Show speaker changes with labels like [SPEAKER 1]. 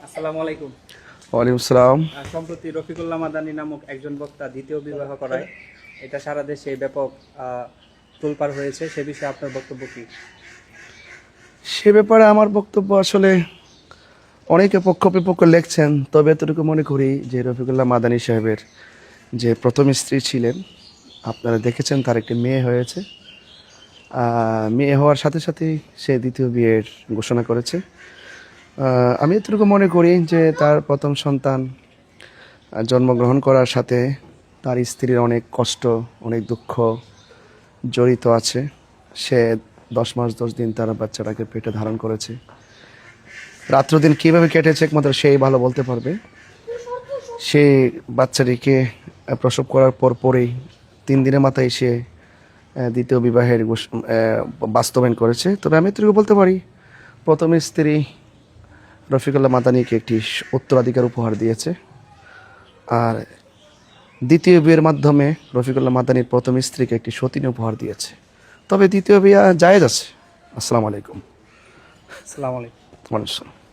[SPEAKER 1] আসসালামু আলাইকুম।
[SPEAKER 2] ওয়ালাইকুম আসসালাম।
[SPEAKER 1] সম্প্রতি রফিকুল্লাহ মাদানী নামক একজন বক্তা দ্বিতীয় বিবাহ করায় এটা সারা দেশে ব্যাপক তোলপাড় হয়েছে। সে বিষয়ে আপনার বক্তব্য কি?
[SPEAKER 2] সে ব্যাপারে আমার বক্তব্য আসলে অনেকে পক্ষ বিপক্ষ লেখছেন, তবে এতটুকু মনে করি যে রফিকুল্লাহ মাদানী সাহেবের যে প্রথম স্ত্রী ছিলেন, আপনারা দেখেছেন তার একটি মেয়ে হয়েছে। মেয়ে হওয়ার সাথে সাথেই সে দ্বিতীয় বিয়ের ঘোষণা করেছে। আমি এতটুকু মনে করি যে তার প্রথম সন্তান জন্মগ্রহণ করার সাথে তার স্ত্রীর অনেক কষ্ট, অনেক দুঃখ জড়িত আছে। সে 10 মাস 10 দিন তার বাচ্চাটাকে পেটে ধারণ করেছে। রাত্র দিন কীভাবে কেটেছে একমাত্র সেই ভালো বলতে পারবে। সে বাচ্চাটিকে প্রসব করার পরেই 3 দিনের মাথায় সে দ্বিতীয় বিবাহের বাস্তবায়ন করেছে। তবে আমি এটুকু বলতে পারি, প্রথম স্ত্রী রফিকুল্লাহ মাদানীকে একটি উত্তরাধিকার উপহার দিয়েছে, আর দ্বিতীয় বিয়ের মাধ্যমে রফিকুল্লাহ মাদানীর প্রথম স্ত্রীকে একটি সতীন উপহার দিয়েছে। তবে দ্বিতীয় বিয়ে জায়েজ আছে। আসসালামু আলাইকুম।
[SPEAKER 1] আসসালামু আলাইকুম।
[SPEAKER 2] ওয়ালাইকুম আসসালাম।